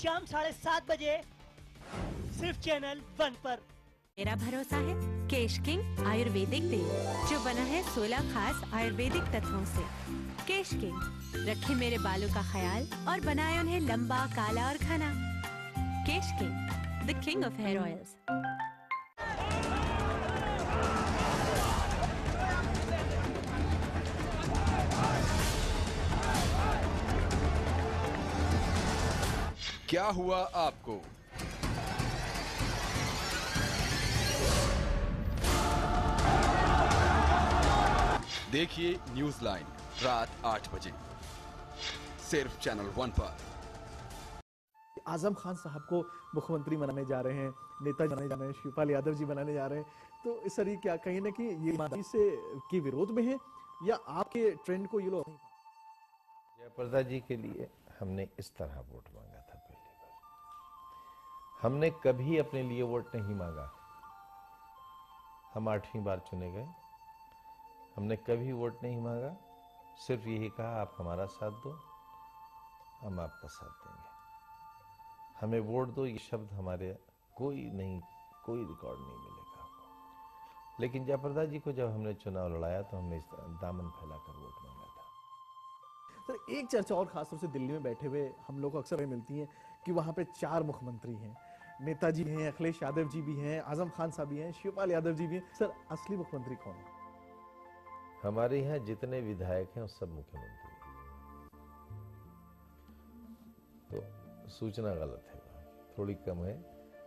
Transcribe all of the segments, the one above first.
शाम 7:30 बजे सिर्फ चैनल 1 पर। मेरा भरोसा है केश किंग आयुर्वेदिक तेल, जो बना है 16 खास आयुर्वेदिक तत्वों से। केश किंग रखे मेरे बालों का ख्याल और बनाए उन्हें लंबा, काला और घना। Kesh King, the king of hair oils. क्या हुआ आपको? देखिए न्यूज लाइन रात 8 बजे सिर्फ चैनल 1 पर। आजम खान साहब को मुख्यमंत्री बनाने जा रहे हैं, नेता बनाने जा रहे हैं, शिवपाल यादव जी बनाने जा रहे हैं, तो इस तरह क्या कहीं ना कहीं ये ईमानदारी से की विरोध में है या आपके ट्रेंड को ये लोग? जयप्रदा जी के लिए हमने इस तरह वोट मांगा था पहली बार। हमने कभी अपने लिए वोट नहीं मांगा। हम 8वीं बार चुने गए, हमने कभी वोट नहीं मांगा, सिर्फ यही कहा आप हमारा साथ दो, हम आपका साथ देंगे, हमें वोट दो। ये शब्द हमारे कोई रिकॉर्ड नहीं मिलेगा आपको। लेकिन जयप्रदा जी को जब हमने चुनाव लड़ाया तो हमने इस दामन फैलाकर वोट मांगा था। सर, एक चर्चा और खासतौर से दिल्ली में बैठे हुए हम लोग को अक्सर मिलती है कि वहां पे 4 मुख्यमंत्री हैं, नेताजी हैं, अखिलेश यादव जी भी हैं, आजम खान साहब भी हैं, शिवपाल यादव जी भी हैं। सर, असली मुख्यमंत्री कौन है? हमारे यहाँ जितने विधायक हैं वो सब मुख्यमंत्री हैं। तो सूचना गलत है, थोड़ी कम है,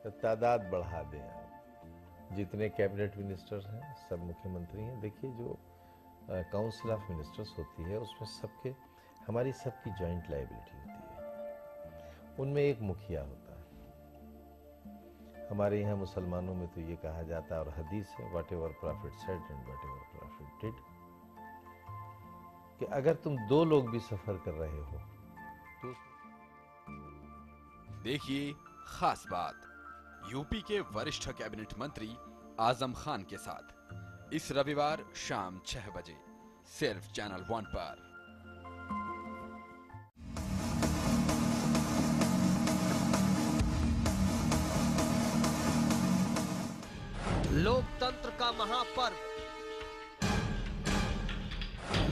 तो तादाद बढ़ा दें आप। जितने कैबिनेट मिनिस्टर्स हैं सब मुख्यमंत्री हैं। देखिए जो काउंसिल ऑफ मिनिस्टर्स होती है उसमें सबके, हमारी सबकी जॉइंट लायबिलिटी होती है, उनमें एक मुखिया होता है। हमारे यहाँ मुसलमानों में तो ये कहा जाता है और हदीस है, what ever profit said and what ever profit did, कि अगर तुम 2 लोग भी सफर कर रहे हो तो। देखिए खास बात यूपी के वरिष्ठ कैबिनेट मंत्री आजम खान के साथ इस रविवार शाम 6 बजे सिर्फ चैनल 1 पर। लोकतंत्र का महापर्व,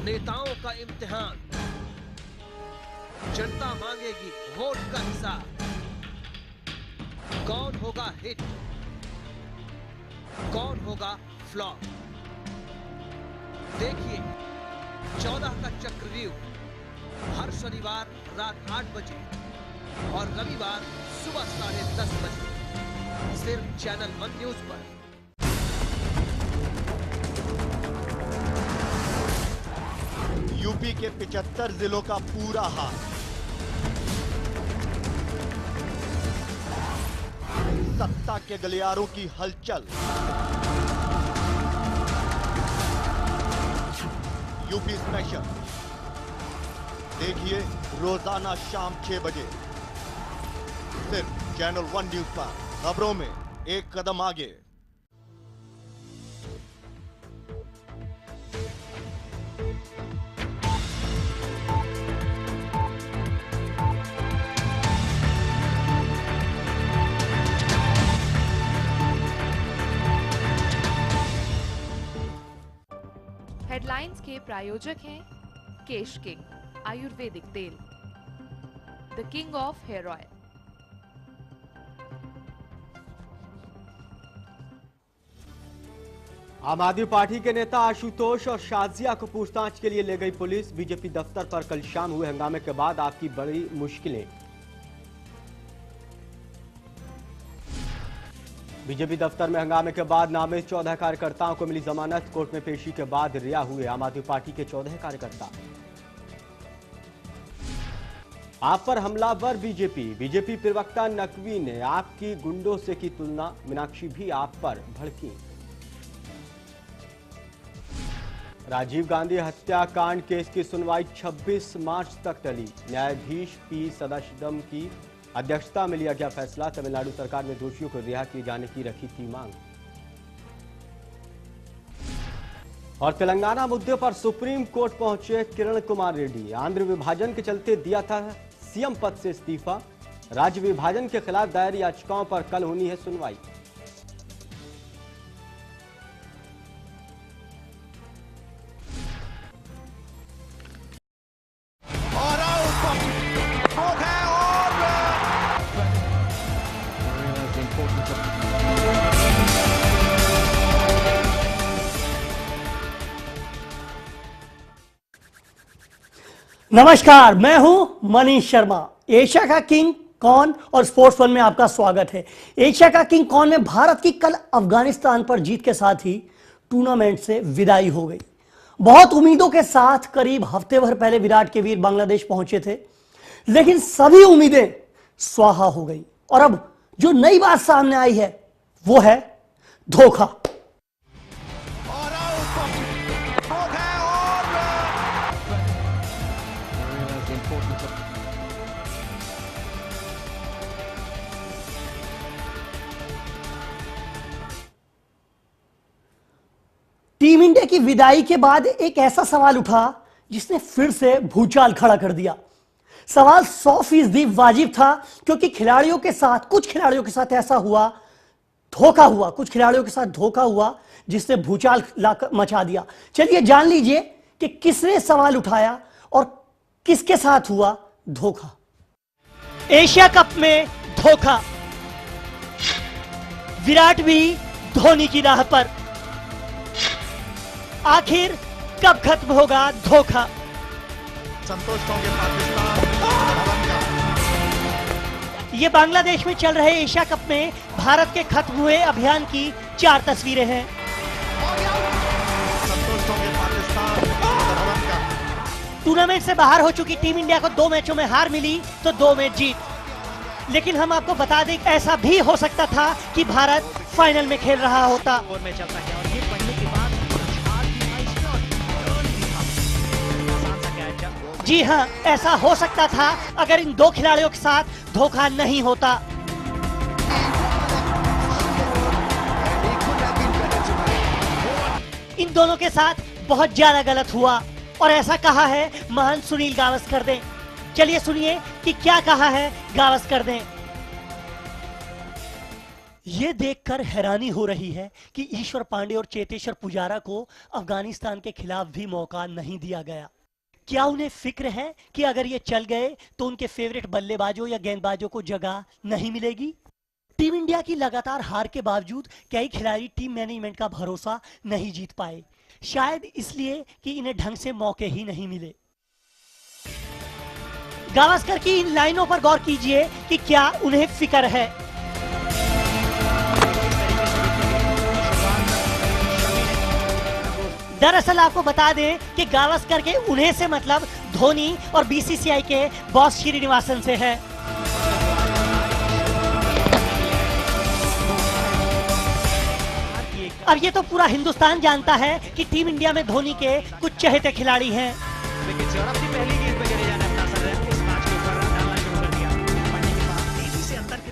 नेताओं का इम्तिहान, जनता मांगेगी वोट का हिसाब। कौन होगा हिट, कौन होगा फ्लॉप? देखिए 14 का चक्रव्यूह हर शनिवार रात 8 बजे और रविवार सुबह 10:30 बजे सिर्फ चैनल 1 न्यूज पर। यूपी के 75 जिलों का पूरा हाल, सत्ता के गलियारों की हलचल, यूपी स्पेशल देखिए रोजाना शाम 6 बजे सिर्फ चैनल 1 न्यूज पर। खबरों में एक कदम आगे। हेडलाइंस के प्रायोजक हैं केश किंग आयुर्वेदिक तेल, the king of hair oil. Aam Aadmi party के नेता आशुतोष और शाजिया को पूछताछ के लिए ले गई पुलिस। बीजेपी दफ्तर पर कल शाम हुए हंगामे के बाद आपकी बड़ी मुश्किलें। बीजेपी दफ्तर में हंगामे के बाद नामित 14 कार्यकर्ताओं को मिली जमानत। कोर्ट में पेशी के बाद रिहा हुए आम आदमी पार्टी के 14 कार्यकर्ता। आप पर हमलावर बीजेपी प्रवक्ता नकवी ने आपकी गुंडों से की तुलना। मीनाक्षी भी आप पर भड़की। राजीव गांधी हत्याकांड केस की सुनवाई 26 मार्च तक टली। न्यायाधीश पी सदाशिवम की अध्यक्षता में लिया गया फैसला। तमिलनाडु सरकार ने दोषियों को रिहा किए जाने की रखी थी मांग। और तेलंगाना मुद्दे पर सुप्रीम कोर्ट पहुंचे किरण कुमार रेड्डी। आंध्र विभाजन के चलते दिया था सीएम पद से इस्तीफा। राज्य विभाजन के खिलाफ दायर याचिकाओं पर कल होनी है सुनवाई। नमस्कार, मैं हूं मनीष शर्मा। एशिया का किंग कौन और स्पोर्ट्स वन में आपका स्वागत है। एशिया का किंग कौन में भारत की कल अफगानिस्तान पर जीत के साथ ही टूर्नामेंट से विदाई हो गई। बहुत उम्मीदों के साथ करीब हफ्ते भर पहले विराट के वीर बांग्लादेश पहुंचे थे, लेकिन सभी उम्मीदें स्वाहा हो गई और अब जो नई बात सामने आई है वो है धोखा। टीम इंडिया की विदाई के बाद एक ऐसा सवाल उठा जिसने फिर से भूचाल खड़ा कर दिया। सवाल 100% वाजिब था, क्योंकि खिलाड़ियों के साथ, कुछ खिलाड़ियों के साथ ऐसा हुआ, धोखा हुआ, कुछ खिलाड़ियों के साथ धोखा हुआ जिसने भूचाल मचा दिया। चलिए जान लीजिए कि किसने सवाल उठाया और किसके साथ हुआ धोखा। एशिया कप में धोखा, विराट भी धोनी की राह पर। आखिर कब खत्म होगा धोखा? संतोष होंगे पाकिस्तान। ये बांग्लादेश में चल रहे एशिया कप में भारत के खत्म हुए अभियान की 4 तस्वीरें हैं। संतोष होंगे पाकिस्तान। टूर्नामेंट से बाहर हो चुकी टीम इंडिया को 2 मैचों में हार मिली तो 2 मैच जीत। लेकिन हम आपको बता दें, ऐसा भी हो सकता था कि भारत फाइनल में खेल रहा होता। जी हां, ऐसा हो सकता था अगर इन 2 खिलाड़ियों के साथ धोखा नहीं होता। इन दोनों के साथ बहुत ज्यादा गलत हुआ और ऐसा कहा है महान सुनील गावस्कर ने। चलिए सुनिए कि क्या कहा है गावस्कर ने। ये देखकर हैरानी हो रही है कि ईश्वर पांडे और चेतेश्वर पुजारा को अफगानिस्तान के खिलाफ भी मौका नहीं दिया गया। क्या उन्हें फिक्र है कि अगर ये चल गए तो उनके फेवरेट बल्लेबाजों या गेंदबाजों को जगह नहीं मिलेगी? टीम इंडिया की लगातार हार के बावजूद कई खिलाड़ी टीम मैनेजमेंट का भरोसा नहीं जीत पाए, शायद इसलिए कि इन्हें ढंग से मौके ही नहीं मिले। गावस्कर की इन लाइनों पर गौर कीजिए कि क्या उन्हें फिक्र है। दरअसल आपको बता दें कि गावस्कर के उन्हें से मतलब धोनी और बीसीसीआई के बॉस श्रीनिवासन से है। अब ये तो पूरा हिंदुस्तान जानता है कि टीम इंडिया में धोनी के कुछ चहेते खिलाड़ी हैं।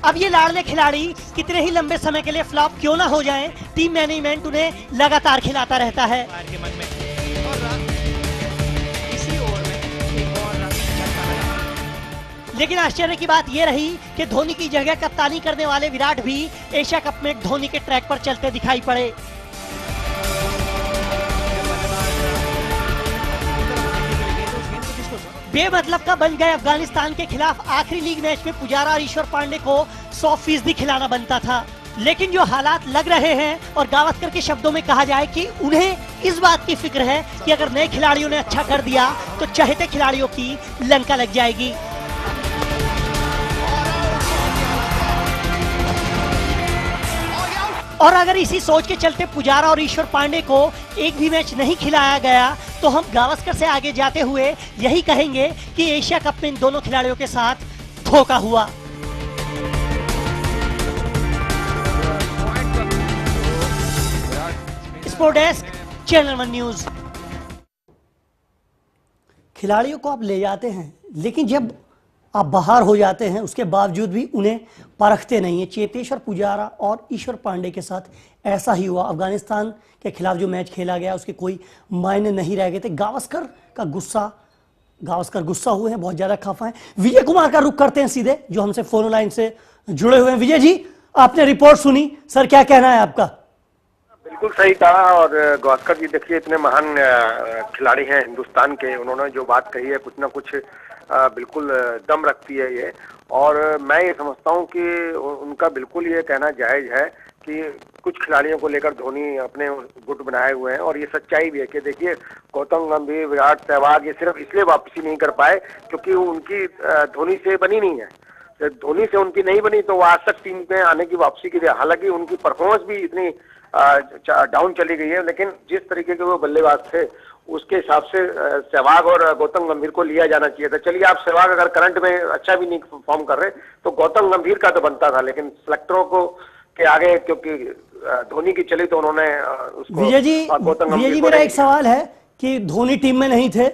अब ये लाडले खिलाड़ी कितने ही लंबे समय के लिए फ्लॉप क्यों ना हो जाएं, टीम मैनेजमेंट उन्हें लगातार खिलाता रहता है। लेकिन आश्चर्य की बात यह रही कि धोनी की जगह कप्तानी करने वाले विराट भी एशिया कप में धोनी के ट्रैक पर चलते दिखाई पड़े। बेमतलब का बन गए अफगानिस्तान के खिलाफ आखिरी लीग मैच में पुजारा और ईश्वर पांडे को 100% खिलाना बनता था। लेकिन जो हालात लग रहे हैं, और गावस्कर के शब्दों में कहा जाए कि उन्हें इस बात की फिक्र है कि अगर नए खिलाड़ियों ने अच्छा कर दिया तो चहेते खिलाड़ियों की लंका लग जाएगी। और अगर इसी सोच के चलते पुजारा और ईश्वर पांडे को एक भी मैच नहीं खिलाया गया तो हम गावस्कर से आगे जाते हुए यही कहेंगे कि एशिया कप में इन दोनों खिलाड़ियों के साथ धोखा हुआ। Sport desk, channel one news. खिलाड़ियों को आप ले जाते हैं, लेकिन जब आप बाहर हो जाते हैं उसके बावजूद भी उन्हें परखते नहीं है। चेतेश्वर पुजारा और ईश्वर पांडे के साथ ऐसा ही हुआ। अफगानिस्तान के खिलाफ जो मैच खेला गया उसके कोई मायने नहीं रह गए थे। गावस्कर का गुस्सा गावस्कर गुस्सा हुए हैं, बहुत ज्यादा खफा हैं। विजय कुमार का रुख करते हैं सीधे, जो हमसे फोन लाइन से जुड़े हुए हैं। विजय जी, आपने रिपोर्ट सुनी, सर क्या कहना है आपका? बिल्कुल सही कहा। और गावस्कर जी देखिए इतने महान खिलाड़ी हैं हिंदुस्तान के, उन्होंने जो बात कही है कुछ ना कुछ बिल्कुल दम रखती है ये। और मैं ये समझता हूँ कि उनका बिल्कुल ये कहना जायज है कि कुछ खिलाड़ियों को लेकर धोनी अपने गुट बनाए हुए हैं। और ये सच्चाई भी है कि देखिए गौतम गंभीर, विराट, सहवाग ये सिर्फ इसलिए वापसी नहीं कर पाए क्योंकि उनकी धोनी से बनी नहीं है। धोनी से उनकी नहीं बनी तो वो आज तक टीम में आने की वापसी की, हालांकि उनकी परफॉर्मेंस भी इतनी डाउन चली गई है, लेकिन जिस तरीके के वो बल्लेबाज थे उसके हिसाब से सहवाग और गौतम गंभीर को लिया जाना चाहिए था। चलिए आप सहवाग अगर करंट में अच्छा भी नहीं परफॉर्म कर रहे तो गौतम गंभीर का तो बनता था, लेकिन सेलेक्टरों को के आगे क्योंकि धोनी की चली तो उन्होंने उसको विजय जी मेरा एक सवाल है कि धोनी टीम में नहीं थे,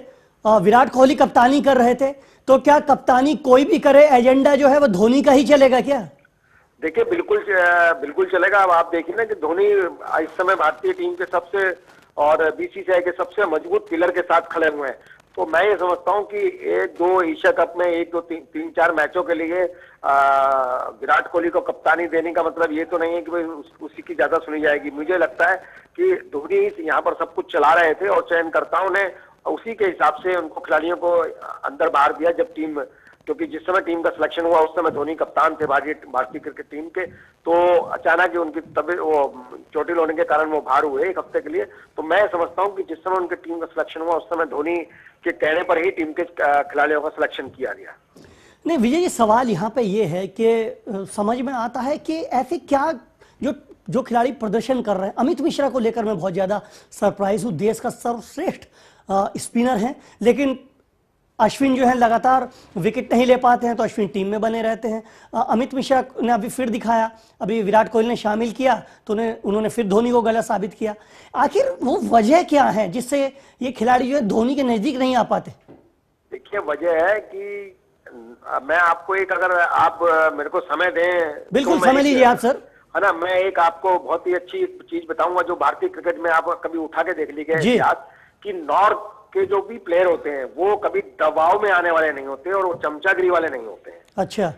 विराट कोहली कप्तानी कर रहे थे, तो क्या कप्तानी कोई भी करे एजेंडा जो है वो धोनी का ही चलेगा क्या? देखिए बिल्कुल चलेगा। अब आप देखिए ना कि धोनी इस समय भारतीय टीम के सबसे और बीसीसीआई के सबसे मजबूत पिलर के साथ खड़े हुए हैं। तो मैं ये समझता हूँ कि एक दो एशिया कप में एक दो तीन चार मैचों के लिए विराट कोहली को कप्तानी देने का मतलब ये तो नहीं है कि भाई उसी की ज्यादा सुनी जाएगी। मुझे लगता है कि धोनी यहाँ पर सब कुछ चला रहे थे और चयनकर्ताओं ने उसी के हिसाब से उनको खिलाड़ियों को अंदर बाहर दिया जब टीम, क्योंकि जिस समय टीम का सिलेक्शन हुआ उस समय धोनी कप्तान थे भारतीय क्रिकेट टीम के, तो अचानक उनकी तबीयत वो चोटिल होने के कारण वो बाहर हुए एक हफ्ते के लिए। तो मैं समझता हूं कि जिस समय उनके टीम का सिलेक्शन हुआ उस समय धोनी के कहने पर ही टीम के खिलाड़ियों का सिलेक्शन किया गया। नहीं विजय जी, सवाल यहाँ पे ये है कि समझ में आता है कि ऐसे क्या जो खिलाड़ी प्रदर्शन कर रहे हैं। अमित मिश्रा को लेकर मैं बहुत ज्यादा सरप्राइज हूँ, देश का सर्वश्रेष्ठ स्पिनर है, लेकिन अश्विन जो है लगातार विकेट नहीं ले पाते हैं, तो अश्विन टीम में बने रहते हैं। अमित मिश्रा ने अभी फिर दिखाया, अभी विराट कोहली ने शामिल किया तो उन्होंने फिर धोनी को गलत साबित किया। आखिर वो वजह क्या है जिससे ये खिलाड़ी जो है धोनी के नजदीक नहीं आ पाते? देखिए वजह है कि मैं आपको एक, अगर आप मेरे को समय दें बिल्कुल तो समय लीजिए आप सर, है ना। मैं एक आपको बहुत ही अच्छी चीज बताऊंगा जो भारतीय क्रिकेट में आप कभी उठा के देख लीजिए इतिहास कि नॉर्थ के जो भी प्लेयर होते हैं वो कभी दबाव में आने वाले नहीं होते और वो चमचागिरी वाले नहीं होते हैं। अच्छा,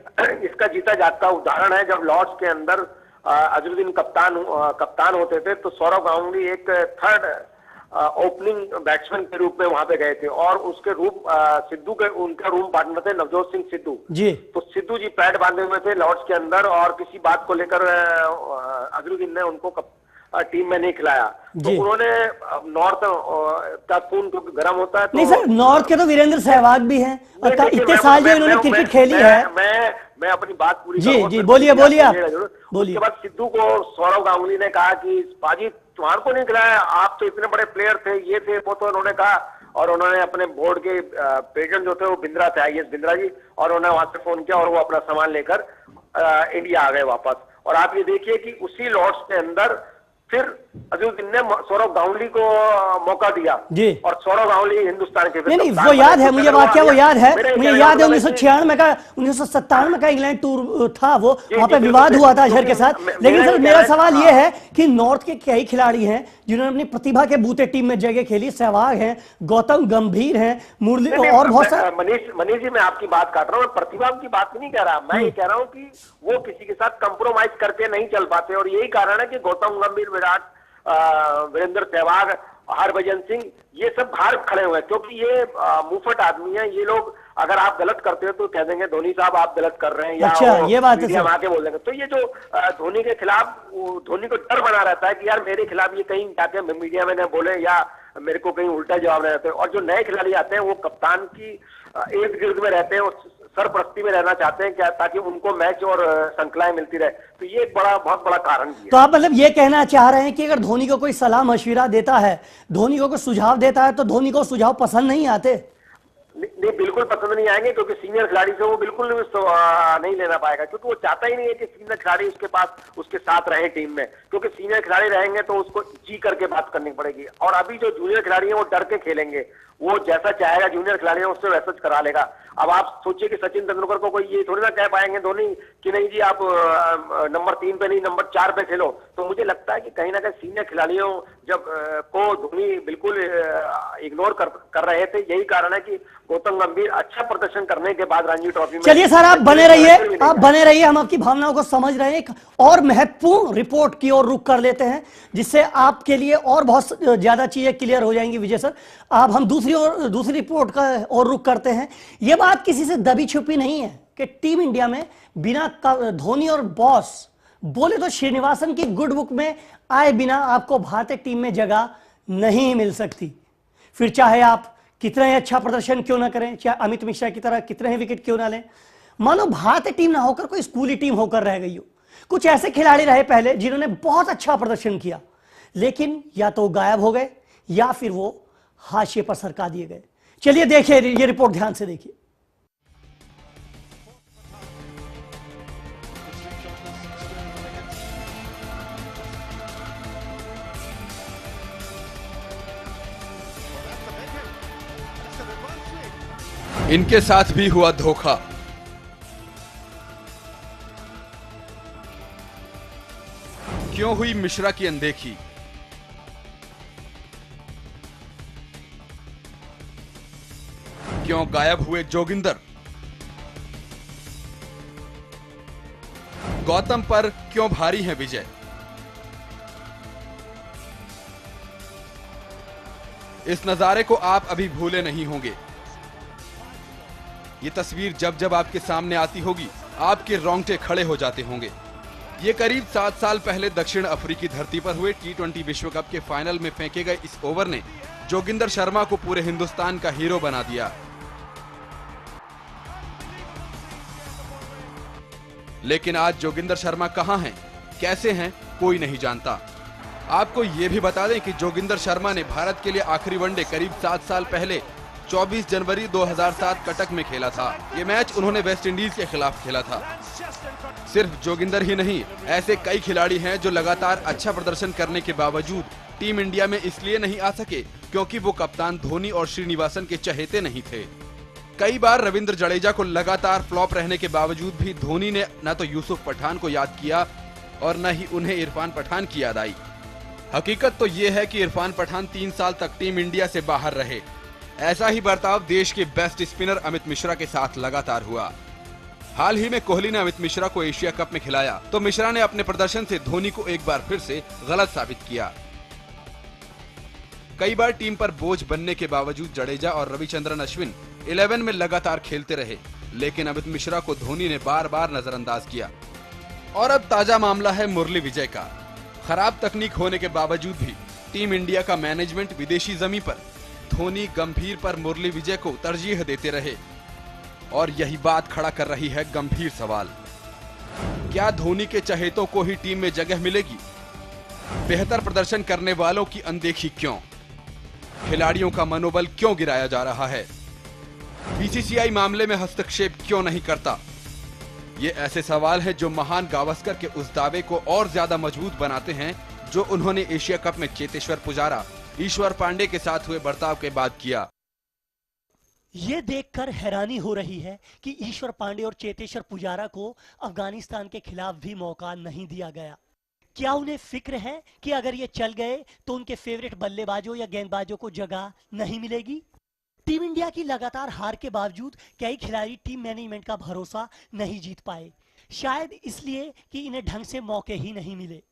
इसका जीता जागता उदाहरण है, जब लॉर्ड्स के अंदर अजरुद्दीन कप्तान होते थे तो सौरव गांगुली एक थर्ड ओपनिंग बैट्समैन के रूप में वहां पे गए थे और उसके रूप सिद्धू के उनका रूम पार्टनर थे नवजोत सिंह सिद्धू जी। तो सिद्धू जी पैड बांधे हुए थे लॉर्ड्स के अंदर और किसी बात को लेकर अजरुद्दीन ने उनको टीम में नहीं खिलाया, तो उन्होंने नॉर्थ का खून क्योंकि गर्म होता है तो नहीं सर, नॉर्थ के तो वीरेंद्र सहवाग भी हैं और इतने साल जो इन्होंने क्रिकेट खेली है। मैं अपनी बात पूरी जी बोलिए आप। उसके बाद सिद्धू को सौरव गांगुली ने कहा कि पाजी तुम्हारे को नहीं खिलाया, आप तो इतने बड़े प्लेयर थे, ये थे वो, तो उन्होंने कहा और उन्होंने अपने बोर्ड के प्रेसिडेंट जो थे वो बिंद्रा थे, IAS बिंद्रा जी, और उन्होंने वहां से फोन किया और वो अपना सामान लेकर इंडिया आ गए वापस। और आप ये देखिए कि उसी लॉर्ड्स के अंदर फिर अजरुद्दीन ने सौरव गांगुली को मौका दिया जी, और सौरव गांगुली हिंदुस्तान के नहीं वो याद है मुझे, वाकया वो याद है मुझे, याद है 1996 का 1997 का इंग्लैंड टूर था, वो वहां पे विवाद हुआ था अजहर के साथ। लेकिन सर मेरा सवाल ये है कि नॉर्थ के कई खिलाड़ी हैं जिन्होंने अपनी प्रतिभा के बूते टीम में जगह खेली, सहवाग है, गौतम गंभीर है, मुरली और बहुत सारे। मनीष जी मैं आपकी बात काट रहा हूँ, प्रतिभा की बात नहीं कह रहा, मैं ये कह रहा हूँ कि वो किसी के साथ कंप्रोमाइज करके नहीं चल पाते और यही कारण है कि गौतम गंभीर, विराट, वीरेंद्र सहवाग, हरभजन सिंह ये सब बाहर खड़े हुए हैं क्योंकि ये मुंहफट आदमी है। ये लोग अगर आप गलत करते हो तो कह देंगे धोनी साहब आप गलत कर रहे हैं, या अच्छा, ये बात है आके बोल देंगे। तो ये जो धोनी के खिलाफ धोनी को डर बना रहता है कि यार मेरे खिलाफ ये कहीं जाके मीडिया में न बोले या मेरे को कहीं उल्टा जवाब नहीं देते। और जो नए खिलाड़ी आते हैं वो कप्तान की इर्द गिर्द में रहते हैं, सरपरस्ती में रहना चाहते हैं क्या, ताकि उनको मैच और श्रृंखलाएं मिलती रहे। तो ये एक बहुत बड़ा कारण भी है। तो आप मतलब ये कहना चाह रहे हैं कि अगर धोनी को कोई सलाह मशविरा देता है, धोनी को कोई सुझाव देता है तो धोनी को सुझाव पसंद नहीं आते? नहीं बिल्कुल पसंद नहीं आएंगे क्योंकि सीनियर खिलाड़ी से वो बिल्कुल नहीं लेना पाएगा, क्योंकि वो चाहता ही नहीं है कि सीनियर खिलाड़ी उसके पास उसके साथ रहे टीम में, क्योंकि सीनियर खिलाड़ी रहेंगे तो उसको जी करके बात करनी पड़ेगी। और अभी जो जूनियर खिलाड़ी हैं वो डर के खेलेंगे, वो जैसा चाहेगा जूनियर खिलाड़ी है उससे वैसा करा लेगा। अब आप सोचिए कि सचिन तेंदुलकर को कोई ये थोड़ी ना कह पाएंगे धोनी कि नहीं जी आप नंबर 3 पे नहीं नंबर 4 पे खेलो। तो मुझे लगता है कि कहीं ना कहीं सीनियर खिलाड़ियों जब को धोनी बिल्कुल इग्नोर कर रहे थे, यही कारण है कि गौतम गंभीर अच्छा प्रदर्शन करने के बाद रणजी ट्रॉफी में। चलिए सर, आप बने रहिए, हम आपकी भावनाओं को समझ रहे हैं। एक और महत्वपूर्ण रिपोर्ट की ओर रुख कर लेते हैं, जिससे आपके लिए और बहुत ज्यादा चीजें क्लियर हो जाएंगी। विजय सर, हम दूसरी रिपोर्ट का और रुख करते हैं। यह बात किसी से दबी छुपी नहीं है कि टीम इंडिया में बिना धोनी और बॉस बोले तो श्रीनिवासन की गुड बुक में आए बिना आपको भारतीय टीम में जगह नहीं मिल सकती। फिर चाहे आप कितना ही अच्छा प्रदर्शन क्यों ना करें, चाहे अमित मिश्रा की तरह कितने ही विकेट क्यों ना लें, मानो भारतीय टीम ना होकर कोई स्कूली टीम होकर रह गई हो। कुछ ऐसे खिलाड़ी रहे पहले जिन्होंने बहुत अच्छा प्रदर्शन किया, लेकिन या तो गायब हो गए या फिर वो हाशिए पर सरका दिए गए। चलिए देखिए ये रिपोर्ट, ध्यान से देखिए। इनके साथ भी हुआ धोखा। क्यों हुई मिश्रा की अनदेखी? क्यों गायब हुए जोगिंदर? गौतम पर क्यों भारी है विजय? इस नजारे को आप अभी भूले नहीं होंगे। ये तस्वीर जब जब आपके सामने आती होगी, आपके रोंगटे खड़े हो जाते होंगे। ये करीब 7 साल पहले दक्षिण अफ्रीकी धरती पर हुए T20 विश्व कप के फाइनल में फेंके गए इस ओवर ने जोगिंदर शर्मा को पूरे हिंदुस्तान का हीरो बना दिया। लेकिन आज जोगिंदर शर्मा कहां हैं, कैसे हैं, कोई नहीं जानता। आपको यह भी बता दें कि जोगिंदर शर्मा ने भारत के लिए आखिरी वनडे करीब 7 साल पहले 24 जनवरी 2007 कटक में खेला था। ये मैच उन्होंने वेस्ट इंडीज के खिलाफ खेला था। सिर्फ जोगिंदर ही नहीं, ऐसे कई खिलाड़ी हैं जो लगातार अच्छा प्रदर्शन करने के बावजूद टीम इंडिया में इसलिए नहीं आ सके क्योंकि वो कप्तान धोनी और श्रीनिवासन के चहेते नहीं थे। कई बार रविंद्र जडेजा को लगातार फ्लॉप रहने के बावजूद भी धोनी ने न तो यूसुफ पठान को याद किया और न ही उन्हें इरफान पठान की याद आई। हकीकत तो ये है कि इरफान पठान 3 साल तक टीम इंडिया से बाहर रहे। ऐसा ही बर्ताव देश के बेस्ट स्पिनर अमित मिश्रा के साथ लगातार हुआ। हाल ही में कोहली ने अमित मिश्रा को एशिया कप में खिलाया तो मिश्रा ने अपने प्रदर्शन से धोनी को एक बार फिर से गलत साबित किया। कई बार टीम पर बोझ बनने के बावजूद जडेजा और रविचंद्रन अश्विन 11 में लगातार खेलते रहे, लेकिन अमित मिश्रा को धोनी ने बार बार नजरअंदाज किया। और अब ताजा मामला है मुरली विजय का। खराब तकनीक होने के बावजूद भी टीम इंडिया का मैनेजमेंट विदेशी जमीन पर धोनी, गंभीर पर मुरली विजय को तरजीह देते रहे और यही बात खड़ा कर रही है गंभीर सवाल, क्या धोनी के चहेतों को ही टीम में जगह मिलेगी? बेहतर प्रदर्शन करने वालों की अनदेखी क्यों? खिलाड़ियों का मनोबल क्यों गिराया जा रहा है? बीसीसीआई मामले में हस्तक्षेप क्यों नहीं करता? ये ऐसे सवाल हैं जो महान गावस्कर के उस दावे को और ज्यादा मजबूत बनाते हैं जो उन्होंने एशिया कप में चेतेश्वर पुजारा, ईश्वर पांडे के साथ हुए बर्ताव के बाद किया। यह देखकर हैरानी हो रही है कि ईश्वर पांडे और चेतेश्वर पुजारा को अफगानिस्तान के खिलाफ भी मौका नहीं दिया गया। क्या उन्हें फिक्र है कि अगर ये चल गए तो उनके फेवरेट बल्लेबाजों या गेंदबाजों को जगह नहीं मिलेगी? टीम इंडिया की लगातार हार के बावजूद कई खिलाड़ी टीम मैनेजमेंट का भरोसा नहीं जीत पाए, शायद इसलिए कि इन्हें ढंग से मौके ही नहीं मिले।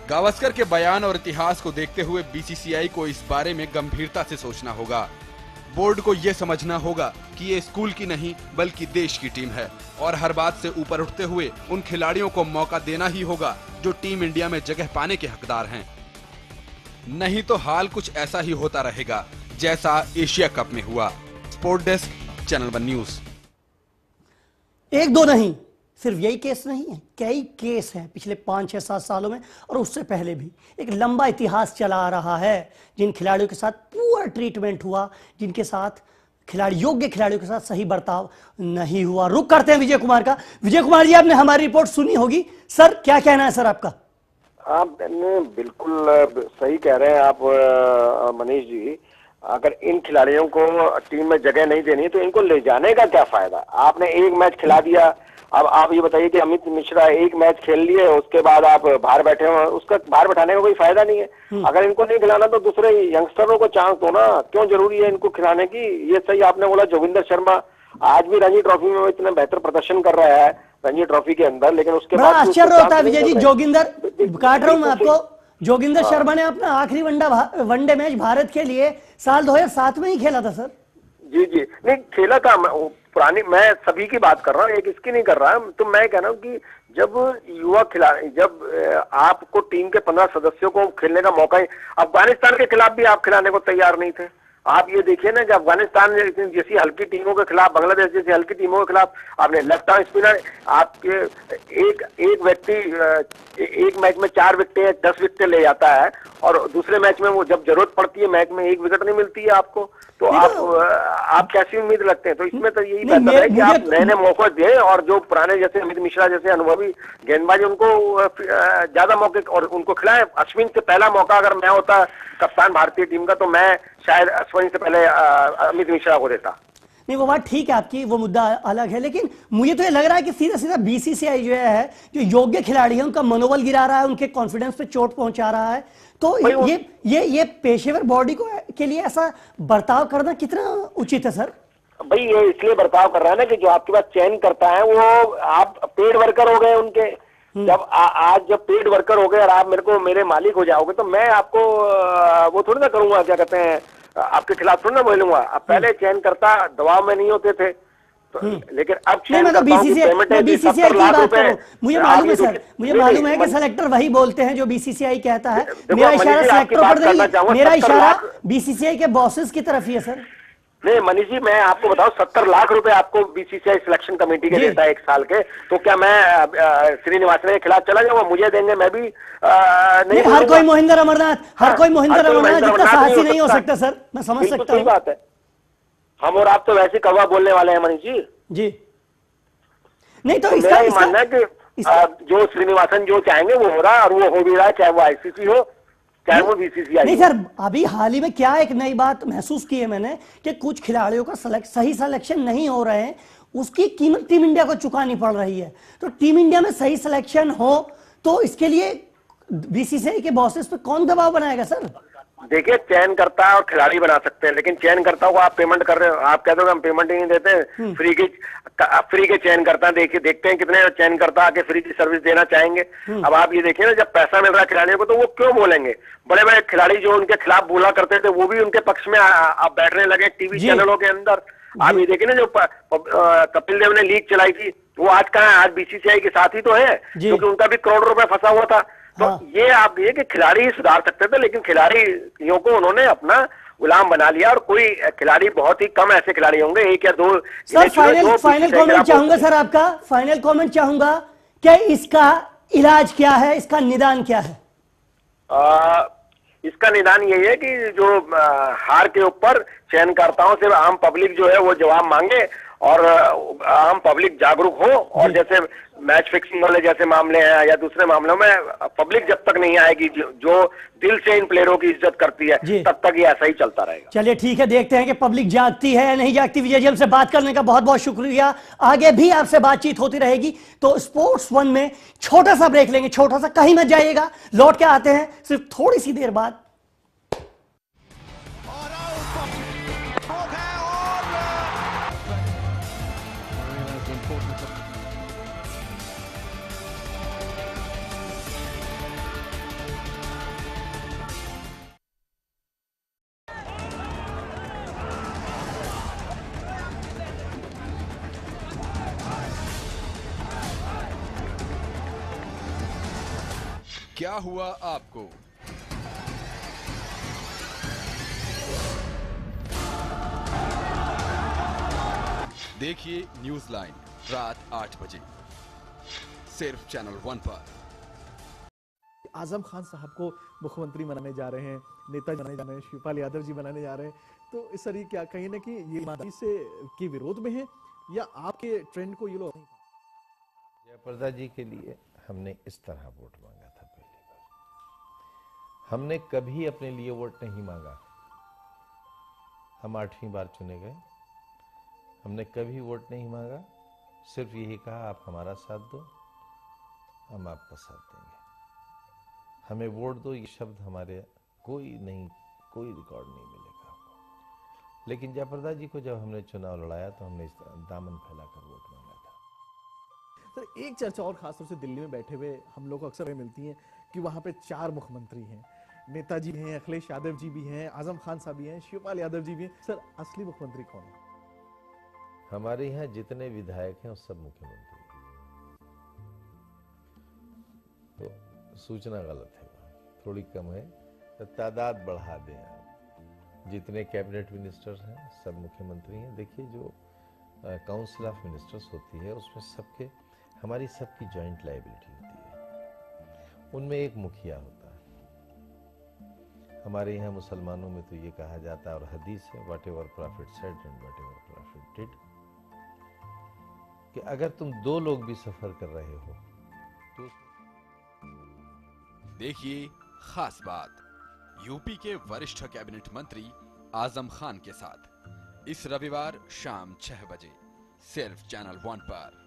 गावस्कर के बयान और इतिहास को देखते हुए बीसीसीआई को इस बारे में गंभीरता से सोचना होगा। बोर्ड को यह समझना होगा कि ये स्कूल की नहीं बल्कि देश की टीम है और हर बात से ऊपर उठते हुए उन खिलाड़ियों को मौका देना ही होगा जो टीम इंडिया में जगह पाने के हकदार हैं। नहीं तो हाल कुछ ऐसा ही होता रहेगा जैसा एशिया कप में हुआ। Sport desk, channel 1 news. एक दो नहीं, सिर्फ यही केस नहीं है, कई केस हैं पिछले 5, 6, 7 सालों में और उससे पहले भी। एक लंबा इतिहास चला आ रहा है जिन खिलाड़ियों के साथ पूरा ट्रीटमेंट हुआ, जिनके साथ योग्य खिलाड़ियों के साथ सही बर्ताव नहीं हुआ। रुक करते हैं विजय कुमार का। विजय कुमार जी, आपने हमारी रिपोर्ट सुनी होगी, सर क्या कहना है सर आपका? आप बिल्कुल सही कह रहे हैं आप मनीष जी। अगर इन खिलाड़ियों को टीम में जगह नहीं देनी तो इनको ले जाने का क्या फायदा? आपने एक मैच खिला दिया, अब आप ये बताइए कि अमित मिश्रा एक मैच खेल लिए, उसके बाद आप बाहर बैठे हो, उसका बाहर बैठाने का कोई फायदा नहीं है। अगर इनको नहीं खिलाना तो दूसरे यंगस्टरों को चांस दो ना, क्यों जरूरी है इनको खिलाने की? ये सही आपने बोला, जोगिंदर शर्मा आज भी रणजी ट्रॉफी में इतना बेहतर प्रदर्शन कर रहा है रणजी ट्रॉफी के अंदर, लेकिन उसके बड़ा बाद आश्चर्य होता है विजय जी, जोगिंदर काट रहा हूं मैं आपको, जोगिंदर हाँ। शर्मा ने अपना आखिरी वनडे मैच भारत के लिए साल 2007 में ही खेला था सर। जी जी, नहीं खेला था, पुरानी, मैं सभी की बात कर रहा हूँ, एक इसकी नहीं कर रहा। तो मैं कह रहा हूँ कि जब युवा खिलाड़ी, जब आपको टीम के 15 सदस्यों को खेलने का मौका ही, अफगानिस्तान के खिलाफ भी आप खिलाने को तैयार नहीं थे। आप ये देखिए ना कि अफगानिस्तान जैसी हल्की टीमों के खिलाफ, बांग्लादेश जैसी हल्की टीमों के खिलाफ आपने लेफ्ट आर्म स्पिनर, आपके एक व्यक्ति एक मैच में 4 विकेटें 10 विकेटें ले जाता है, और दूसरे मैच में वो जब जरूरत पड़ती है मैच में 1 विकेट नहीं मिलती है आपको, तो आप कैसी उम्मीद रखते हैं? तो इसमें तो यही बेहतर है कि आप नए नए मौके दें, और जो पुराने जैसे अमित मिश्रा जैसे अनुभवी गेंदबाज, उनको ज्यादा मौके और उनको खिलाएं। अश्विन से पहला मौका अगर मैं होता कप्तान भारतीय टीम का, तो मैं शायद अश्विन से पहले अमित मिश्रा को देता। नहीं, वो बात ठीक है आपकी, वो मुद्दा अलग है, लेकिन मुझे तो ये लग रहा है कि सीधा सीधा बीसीसीआई जो है जो योग्य खिलाड़ी है उनका मनोबल गिरा रहा है, उनके कॉन्फिडेंस पे चोट पहुंचा रहा है। तो ये पेशेवर बॉडी को के लिए ऐसा बर्ताव करना कितना उचित है सर? भाई ये इसलिए बर्ताव कर रहा है ना कि जो आपके पास चयन करता है वो आप पेड वर्कर हो गए उनके। जब आज जब पेड वर्कर हो गए और आप मेरे मालिक हो जाओगे, तो मैं आपको वो थोड़ी ना करूंगा, क्या कहते हैं, आपके खिलाफ थोड़ी ना बोलूंगा। अब पहले चयन करता दबाव में नहीं होते थे, तो लेकिन अब चयन करता हूं कि पेमेंट है 70 लाख रुपए। मुझे मालूम है सर, मुझे मालूम है कि सेलेक्टर वही बोलते हैं जो बीसीसीआई कहता है। मेरा इशारा सेलेक्टर पर नहीं, मेरा इशारा बीसीसीआई के बॉसेस की तरफ ही है सर। नहीं मनीष जी, मैं आपको बताऊं, 70 लाख रुपए आपको बीसीसीआई सिलेक्शन कमेटी के देता है 1 साल के, तो क्या मैं श्रीनिवासन के खिलाफ चला जाऊंगा? मुझे देंगे, मैं भी नहीं। हर कोई मोहिंदर अमरनाथ, हर कोई मोहिंदर अमरनाथ जितना साहसी नहीं हो सकता सर, मैं समझ सकता हूँ। बात है, हम और आप तो वैसे कड़वा बोलने वाले हैं मनीष जी। जी नहीं, तो मेरा ये मानना है कि जो श्रीनिवासन जो चाहेंगे वो हो रहा है, और वो हो भी रहा है, चाहे वो आईसीसी हो चाहे वो बीसीसीआई। नहीं सर, अभी हाल ही में क्या एक नई बात महसूस की है मैंने कि कुछ खिलाड़ियों का सही सिलेक्शन नहीं हो रहे हैं, उसकी कीमत टीम इंडिया को चुकानी पड़ रही है। तो टीम इंडिया में सही सिलेक्शन हो तो इसके लिए बीसीसीआई के बॉसेस पे कौन दबाव बनाएगा सर? देखिए, चयन करता और खिलाड़ी बना सकते हैं, लेकिन चयन करता को आप पेमेंट कर रहे हो, आप कहते हो हम पेमेंट ही नहीं देते, फ्री के चयन करता देखते हैं कितने चयन करता आके फ्री की सर्विस देना चाहेंगे। अब आप ये देखिए ना, जब पैसा मिल रहा है खिलाड़ियों को तो वो क्यों बोलेंगे? बड़े बड़े खिलाड़ी जो उनके खिलाफ बोला करते थे वो भी उनके पक्ष में आप बैठने लगे टीवी चैनलों के अंदर। आप ये देखिए ना, जो कपिल देव ने लीग चलाई थी वो आज कहाँ है? आज बीसीसीआई के साथ ही तो है, क्योंकि उनका भी करोड़ रुपए फंसा हुआ था। तो ये आप ये कि खिलाड़ी ही सुधार सकते थे, लेकिन खिलाड़ियों को उन्होंने अपना गुलाम बना लिया, और कोई खिलाड़ी, बहुत ही कम ऐसे खिलाड़ी होंगे, 1 या 2। सर फाइनल कमेंट चाहूंगा सर, आपका फाइनल कमेंट चाहूंगा कि इसका इलाज क्या है, इसका निदान क्या है? इसका निदान यही है कि जो हार के ऊपर चयनकर्ताओं से आम पब्लिक जो है वो जवाब मांगे, और आम पब्लिक जागरूक हो, और जैसे मैच फिक्सिंग वाले जैसे मामले हैं या दूसरे मामलों में पब्लिक जब तक नहीं आएगी जो दिल से इन प्लेयरों की इज्जत करती है, तब तक ये ऐसा ही चलता रहेगा। चलिए ठीक है, देखते हैं कि पब्लिक जागती है या नहीं जागती। विजय जी, हमसे बात करने का बहुत बहुत शुक्रिया, आगे भी आपसे बातचीत होती रहेगी। तो स्पोर्ट्स 1 में छोटा सा ब्रेक लेंगे, छोटा सा, कहीं मत जाइएगा, लौट के आते हैं सिर्फ थोड़ी सी देर बाद। क्या हुआ आपको? देखिए न्यूज लाइन रात 8 बजे सिर्फ चैनल 1 पर। आजम खान साहब को मुख्यमंत्री बनाने जा रहे हैं, नेताजी बनाने जा रहे हैं, शिवपाल यादव जी बनाने जा रहे हैं, तो इस तरह क्या कहीं ना कहीं ये ईमानदारी से के विरोध में है, या आपके ट्रेंड को ये लोग? जयप्रदा जी के लिए हमने इस तरह वोट मांगा था। पहली बार हमने कभी अपने लिए वोट नहीं मांगा, हम 8वीं बार चुने गए। हमने कभी वोट नहीं मांगा, सिर्फ यही कहा आप हमारा साथ दो, हम आपका साथ देंगे। हमें वोट दो, ये शब्द हमारे कोई रिकॉर्ड नहीं मिलेगा। लेकिन जयप्रदा जी को जब हमने चुनाव लड़ाया तो हमने इस दामन फैलाकर वोट मांगा था। सर एक चर्चा और खासतौर से दिल्ली में बैठे हुए हम लोग को अक्सर मिलती है कि वहां पे 4 मुख्यमंत्री हैं, नेताजी हैं, अखिलेश यादव जी भी हैं, आजम खान साहब भी हैं, शिवपाल यादव जी भी हैं। सर असली मुख्यमंत्री कौन है? हमारे यहाँ जितने विधायक हैं वो सब मुख्यमंत्री हैं। तो सूचना गलत है, थोड़ी कम है, तो तादाद बढ़ा दें आप। जितने कैबिनेट मिनिस्टर्स हैं सब मुख्यमंत्री हैं। देखिए जो काउंसिल ऑफ मिनिस्टर्स होती है उसमें हमारी सबकी जॉइंट लायबिलिटी होती है। उनमें एक मुखिया होता है। हमारे यहाँ मुसलमानों में तो ये कहा जाता है और हदीस है, what ever profit said and what ever profit did, कि अगर तुम 2 लोग भी सफर कर रहे हो तो देखिए खास बात यूपी के वरिष्ठ कैबिनेट मंत्री आजम खान के साथ इस रविवार शाम 6 बजे सिर्फ चैनल 1 पर।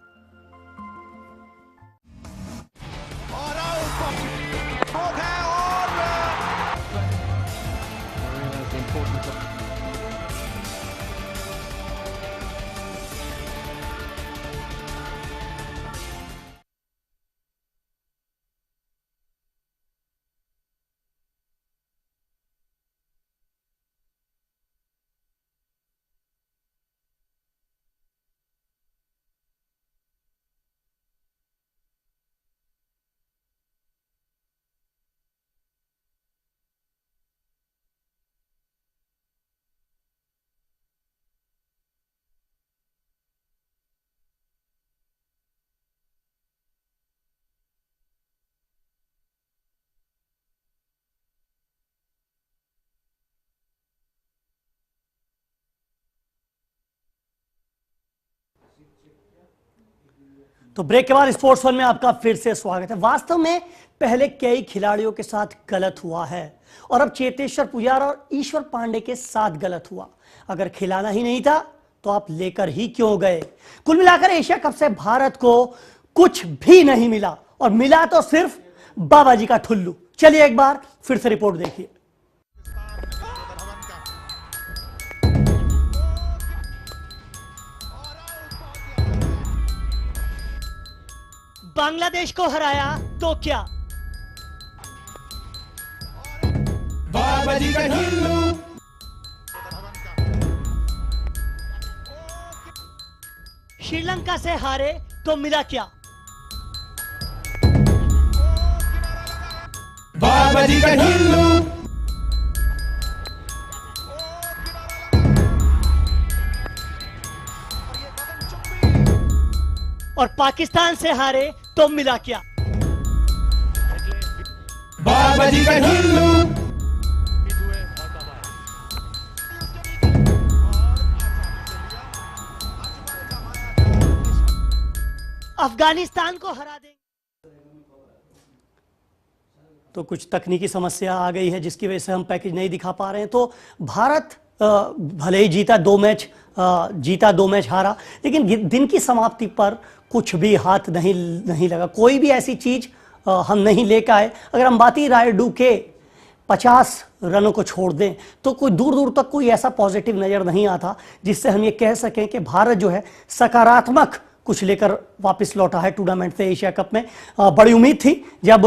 तो ब्रेक के बाद स्पोर्ट्स वन में आपका फिर से स्वागत है। वास्तव में पहले कई खिलाड़ियों के साथ गलत हुआ है और अब चेतेश्वर पुजारा और ईश्वर पांडे के साथ गलत हुआ। अगर खिलाना ही नहीं था तो आप लेकर ही क्यों गए? कुल मिलाकर एशिया कप से भारत को कुछ भी नहीं मिला और मिला तो सिर्फ बाबा जी का ठुल्लू। चलिए एक बार फिर से रिपोर्ट देखिए। बांग्लादेश को हराया तो क्या? बाबा जी का ठुल्लू। श्रीलंका से हारे तो मिला क्या? बाबा जी का ठुल्लू। और पाकिस्तान से हारे तो मिला क्या? बाबा जी का ठुल्लू। अफगानिस्तान को हरा देंगे। तो कुछ तकनीकी समस्या आ गई है जिसकी वजह से हम पैकेज नहीं दिखा पा रहे हैं। तो भारत भले ही जीता 2 मैच हारा, लेकिन दिन की समाप्ति पर कुछ भी हाथ नहीं लगा। कोई भी ऐसी चीज हम नहीं लेकर आए। अगर अंबाती रायडू के 50 रनों को छोड़ दें तो कोई दूर दूर तक कोई ऐसा पॉजिटिव नजर नहीं आता जिससे हम ये कह सकें कि भारत जो है सकारात्मक कुछ लेकर वापस लौटा है टूर्नामेंट से। एशिया कप में बड़ी उम्मीद थी, जब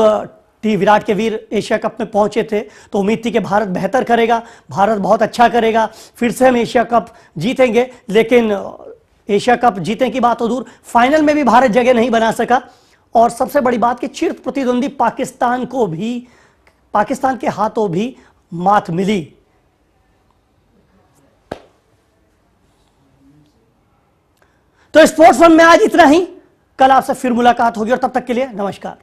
विराट के वीर एशिया कप में पहुंचे थे तो उम्मीद थी कि भारत बेहतर करेगा, भारत बहुत अच्छा करेगा, फिर से हम एशिया कप जीतेंगे। लेकिन एशिया कप जीतने की बात तो दूर, फाइनल में भी भारत जगह नहीं बना सका। और सबसे बड़ी बात कि चिर प्रतिद्वंदी पाकिस्तान के हाथों भी मात मिली। तो स्पोर्ट्स वन में आज इतना ही। कल आपसे फिर मुलाकात होगी और तब तक के लिए नमस्कार।